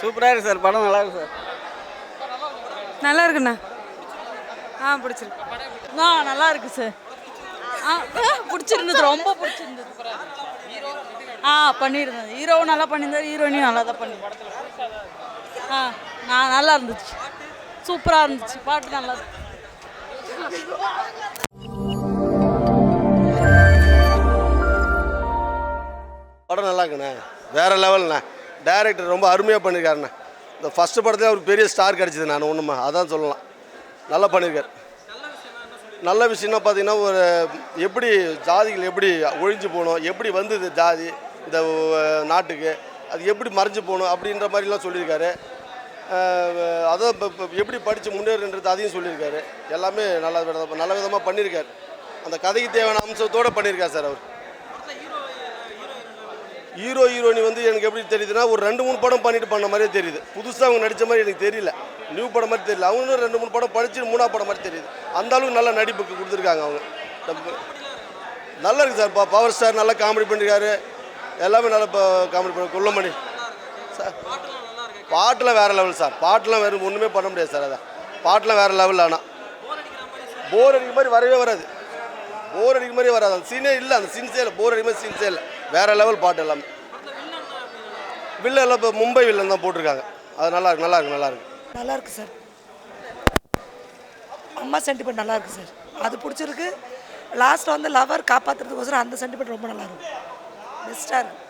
சூப்பராக இருக்குது சார், படம் நல்லா இருக்கு சார். நல்லா இருக்குண்ணா. பிடிச்சிருக்கு. நல்லா இருக்கு சார். பிடிச்சிருந்தது, ரொம்ப பிடிச்சிருந்தது. பண்ணியிருந்தது. ஹீரோவும் நல்லா பண்ணியிருந்தார், ஹீரோயினையும் நல்லா தான் பண்ணி. நல்லா இருந்துச்சு, சூப்பராக இருந்துச்சு, பாட்டு நல்லா இருக்கு. படம் நல்லா இருக்குண்ணே, வேறு லெவல்ண்ணே. டைரக்டர் ரொம்ப அருமையாக பண்ணியிருக்காருண்ணே. இந்த ஃபஸ்ட்டு படத்தில் அவருக்கு பெரிய ஸ்டார் கிடச்சிது, நான் ஒன்றுமா அதான் சொல்லலாம். நல்லா பண்ணியிருக்காரு. நல்ல விஷயம்னா பார்த்தீங்கன்னா, ஒரு எப்படி ஜாதிகள் எப்படி ஒழிஞ்சு போகணும், எப்படி வந்தது ஜாதி இந்த நாட்டுக்கு, அது எப்படி மறைஞ்சு போகணும் அப்படின்ற மாதிரிலாம் சொல்லியிருக்காரு. அதை எப்படி படித்து முன்னேறுன்றது அதையும் சொல்லியிருக்காரு. எல்லாமே நல்ல விதமாக பண்ணியிருக்காரு. அந்த கதைக்கு தேவையான அம்சத்தோடு பண்ணியிருக்காரு சார் அவர். ஹீரோ ஹீரோயினி வந்து எனக்கு எப்படி தெரியுதுன்னா, ஒரு 2-3 படம் பண்ணிட்டு பண்ண மாதிரியே தெரியுது. புதுசாக அவங்க நடித்த மாதிரி எனக்கு தெரியல, நியூ படம் மாதிரி தெரியல. அவங்களும் 2-3 படம் படித்து 3ஆவது படம் மாதிரி தெரியுது. அந்த அளவுக்கு நல்ல நடிப்புக்கு கொடுத்துருக்காங்க அவங்க. நல்லா இருக்குது சார். பவர் ஸ்டார் நல்லா காமெடி பண்ணியிருக்காரு. எல்லாமே நல்லா காமெடி பண்ணி குள்ளமணி சார். பாட்டில் வேறு லெவல் சார். பாட்டெலாம் வேறு ஒன்றுமே பண்ண முடியாது சார். அதான் பாட்டெலாம் வேறு லெவல். ஆனால் போர் அடிக்கிற மாதிரி வரவே வராது. போர் அடிக்கிற மாதிரி வராது. அந்த சீனே இல்லை, அந்த சீன்ஸே இல்லை. போர் அடிக்கிற மாதிரி சீன்ஸே இல்லை. வேறு லெவல் பாட்டு எல்லாமே. வில்ல எல்லாம் இப்போ மும்பை வில்லன் தான் போட்டிருக்காங்க. அது நல்லா இருக்கு சார். அம்மா சென்டிமெண்ட் நல்லா இருக்கு சார். அது பிடிச்சிருக்கு. லாஸ்ட்டில் வந்து லவர் காப்பாற்றுறதுக்கோசரம் அந்த சென்டிமெண்ட் ரொம்ப நல்லா இருக்கும். பெஸ்ட்டாக இருக்கு.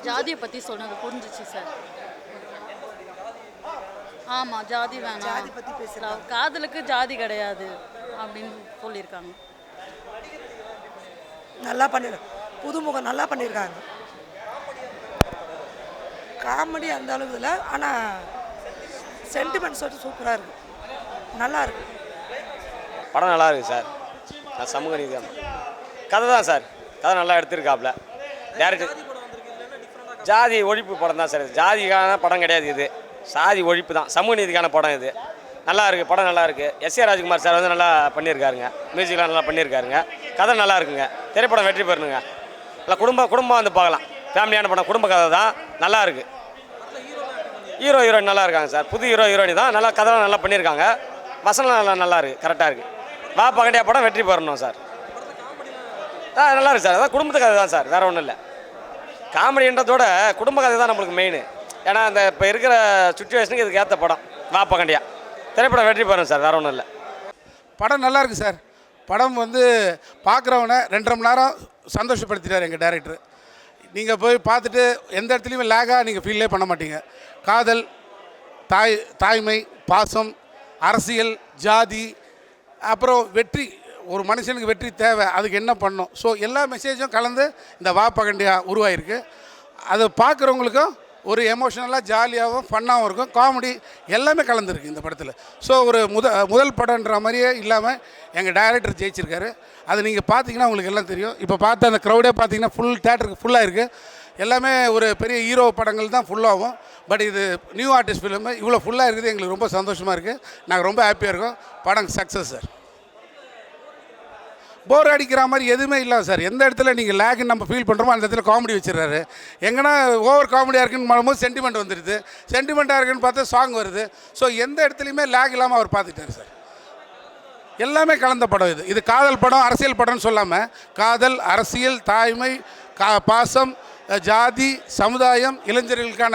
ஜாதியை பற்றி சொன்னது புரிஞ்சிச்சு சார். ஆமாம், ஜாதி வேணாம், ஜாதி பற்றி பேசுகிறாங்க. காதலுக்கு ஜாதி கிடையாது அப்படின்னு சொல்லியிருக்காங்க. நல்லா பண்ணிருக்காங்க. புதுமுகம் நல்லா பண்ணியிருக்காங்க. காமெடி அந்த அளவுக்கு இல்லை, ஆனால் சென்டிமெண்ட்ஸ் வந்து சூப்பராக இருக்குது. நல்லா இருக்கு. படம் நல்லா இருக்குது சார். சமூக நீதி தான் கதை தான் சார். கதை நல்லா எடுத்திருக்காப்புல டேரக்டர். ஜாதி ஒழிப்பு படம் தான் சார். ஜாதிக்கான படம் கிடையாது இது, சாதி ஒழிப்பு தான், சமூக நீதிக்கான படம் இது. நல்லா இருக்குது, படம் நல்லா இருக்குது. எஸ்.ஏ. ராஜ்குமார் சார் வந்து நல்லா பண்ணியிருக்காருங்க. மியூசிக்லாம் நல்லா பண்ணியிருக்காருங்க. கதை நல்லா இருக்குங்க. திரைப்படம் வெற்றி பெறணுங்க. நல்லா குடும்பம் வந்து பார்க்கலாம். ஃபேமிலியான படம், குடும்ப கதை தான், நல்லா இருக்குது. ஹீரோ ஹீரோயின் நல்லா இருக்காங்க சார். புது ஹீரோ ஹீரோயினி தான். நல்லா கதைலாம் நல்லா பண்ணியிருக்காங்க. வசனம் நல்லா இருக்குது, கரெக்டாக இருக்குது. வா பகண்டியா படம் வெற்றி பெறணும் சார். நல்லா இருக்குது சார். அதான் குடும்பத்து கதை தான் சார், வேறு ஒன்றும் இல்லை. காமெடின்றதோட குடும்ப கதை தான் நம்மளுக்கு மெயின். ஏன்னா அந்த இப்போ இருக்கிற சுச்சுவேஷனுக்கு இதுக்கு ஏற்ற படம் வா பகண்டியா. திரைப்படம் வெற்றி பெறணும் சார், வேறு ஒன்றும் இல்லை. படம் நல்லா இருக்குது சார். படம் வந்து பார்க்குறவனை 2.5 மணி நேரம் சந்தோஷப்படுத்திட்டார் எங்கள் டைரக்டர். நீங்கள் போய் பார்த்துட்டு எந்த இடத்துலையுமே லேகாக நீங்கள் ஃபீல்லே பண்ண மாட்டீங்க. காதல், தாய்மை, பாசம், அரசியல், ஜாதி, அப்புறம் வெற்றி. ஒரு மனுஷனுக்கு வெற்றி தேவை, அதுக்கு என்ன பண்ணணும். ஸோ எல்லா மெசேஜும் கலந்து இந்த வா பகண்டியா உருவாகிருக்கு. அதை பார்க்குறவங்களுக்கும் ஒரு எமோஷ்னலாக ஜாலியாகவும் ஃபன்னாகவும் இருக்கும். காமெடி எல்லாமே கலந்துருக்கு இந்த படத்தில். ஸோ ஒரு முதல் படம்ன்ற மாதிரியே இல்லாமல் எங்கள் டைரக்டர் ஜெயிச்சிருக்காரு. அது நீங்கள் பார்த்தீங்கன்னா உங்களுக்கு எல்லாம் தெரியும். இப்போ பார்த்து அந்த க்ரௌடே பார்த்தீங்கன்னா ஃபுல் தேட்டருக்கு ஃபுல்லாக இருக்குது. எல்லாமே ஒரு பெரிய ஹீரோ படங்கள் தான் ஃபுல்லாகும். பட் இது நியூ ஆர்டிஸ்ட் ஃபிலிமு இவ்வளோ ஃபுல்லாக இருக்குது. எங்களுக்கு ரொம்ப சந்தோஷமாக இருக்குது. நாங்கள் ரொம்ப ஹாப்பியாக இருக்கோம். படம் சக்ஸஸ் சார். போர் அடிக்கிற மாதிரி எதுவுமே இல்லை சார். எந்த இடத்துல நீங்கள் லேக்னு நம்ம ஃபீல் பண்ணுறோமோ அந்த இடத்துல காமெடி வச்சிடறாரு. எங்கன்னா ஓவர் காமெடியாக இருக்குன்னு பண்ணும்போது சென்டிமெண்ட் வந்துடுது. சென்டிமெண்ட்டாக இருக்குன்னு பார்த்தா சாங் வருது. ஸோ எந்த இடத்துலையுமே லேக் இல்லாமல் அவர் பார்த்துட்டார் சார். எல்லாமே கலந்த படம் இது. இது காதல் படம், அரசியல் படம்னு சொல்லாமல் காதல், அரசியல், தாய்மை, பாசம், ஜாதி, சமுதாயம், இளைஞர்களுக்கான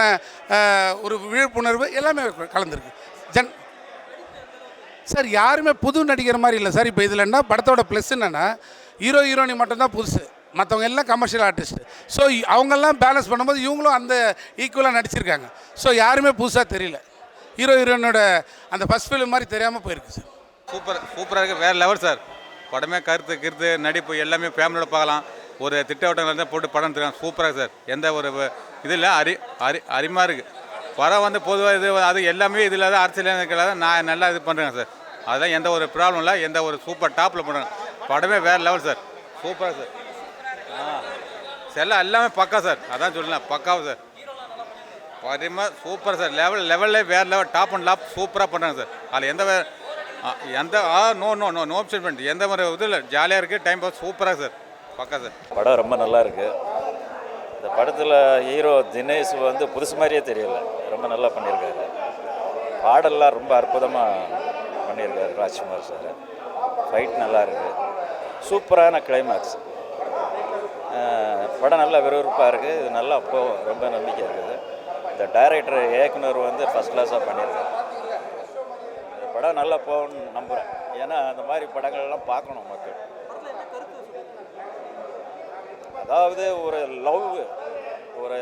ஒரு விழிப்புணர்வு எல்லாமே கலந்துருக்கு. சார் யாருமே புது நடிக்கிற மாதிரி இல்லை சார். இப்போ இதில் என்ன படத்தோட ப்ளஸ் என்னென்னா, ஹீரோ ஹீரோயினி மட்டும்தான் புதுசு, மற்றவங்க எல்லாம் கமர்ஷியல் ஆர்டிஸ்ட். ஸோ அவங்கெல்லாம் பேலன்ஸ் பண்ணும்போது இவங்களும் அந்த ஈக்குவலாக நடிச்சிருக்காங்க. ஸோ யாருமே புதுசாக தெரியல. ஹீரோ ஹீரோயினோட அந்த ஃபஸ்ட் ஃபிலிம் மாதிரி தெரியாமல் போயிருக்கு சார். சூப்பராக இருக்குது, வேறு லெவல் சார். படமே கருத்து நடிப்பு எல்லாமே ஃபேமிலியோட பார்க்கலாம். ஒரு திட்டவட்டங்கள் தான் போட்டு படம் எடுத்துருக்காங்க. சூப்பராக சார். எந்த ஒரு இதில் அரிமாக இருக்குது. படம் வந்து பொதுவாக இது அது எல்லாமே இதில் தான் அரசியல் நான் நல்லா இது பண்ணுறேங்க சார். அதெல்லாம் எந்த ஒரு ப்ராப்ளம் இல்லை. எந்த ஒரு சூப்பர் டாப்பில் பண்ணுறேன். படமே வேறு லெவல் சார். சூப்பராக சார். எல்லாம் எல்லாமே பக்கா சார். அதான் சொல்லலாம், பக்காவா சார். பரிமா சூப்பர் சார். லெவல்லே வேறு லெவல், டாப் அண்ட் லாப் சூப்பராக பண்ணுறாங்க சார். அதில் எந்த எந்த no no no no option எந்த மாதிரி இது இல்லை, ஜாலியாக இருக்குது, டைம் பாஸ் சூப்பராக சார், பக்கா சார். படம் ரொம்ப நல்லா இருக்கு. இந்த படத்தில் ஹீரோ தினேஷ் வந்து புதுசு மாதிரியே தெரியல, ரொம்ப நல்லா பண்ணியிருக்காரு. பாடல்லாம் ரொம்ப அற்புதமாக பண்ணியிருக்காரு ராஜ்குமார் சார். ஃபைட் நல்லா இருக்கு, சூப்பரான கிளைமேக்ஸ். படம் நல்லா விறுவிறுப்பாக இருக்குது. இது நல்லா ரொம்ப நம்பிக்கை இருக்குது. இந்த டைரக்டர் இயக்குனர் வந்து ஃபஸ்ட் கிளாஸாக பண்ணியிருக்காரு. இந்த படம் நல்லா போகணும்னு நம்புகிறேன். ஏன்னா அந்த மாதிரி படங்கள்லாம் பார்க்கணும் மக்கள். அதாவது ஒரு லவ், ஒரு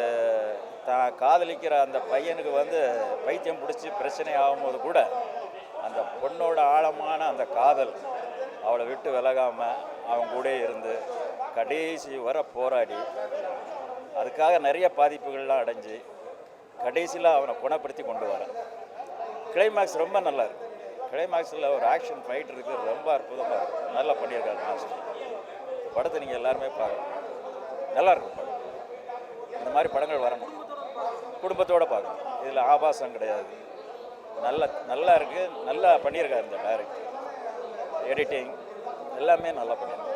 தான் காதலிக்கிற அந்த பையனுக்கு வந்து பைத்தியம் பிடிச்சி பிரச்சனை ஆகும்போது கூட அந்த பொண்ணோட ஆழமான அந்த காதல் அவளை விட்டு விலகாமல் அவங்க கூட இருந்து கடைசி வர போராடி அதுக்காக நிறைய பாதிப்புகள்லாம் அடைஞ்சு கடைசியில் அவனை குணப்படுத்தி கொண்டு வரான். கிளைமேக்ஸ் ரொம்ப நல்லா இருக்குது. கிளைமேக்ஸில் ஒரு ஆக்ஷன் ஃபைட் இருக்குது, ரொம்ப அற்புதமாக இருக்குது, நல்லா பண்ணியிருக்காரு மாஸ்டர். இந்த படத்தை நீங்கள் எல்லாருமே பார்க்கணும், நல்லாயிருக்கும் படம். இந்த மாதிரி படங்கள் வரணும், குடும்பத்தோடு பார்க்கணும். இதில் ஆபாசம் கிடையாது, நல்லா இருக்குது, நல்லா பண்ணியிருக்காரு இந்த டைரக்டர். எடிட்டிங் எல்லாமே நல்லா பண்ணியிருக்காரு.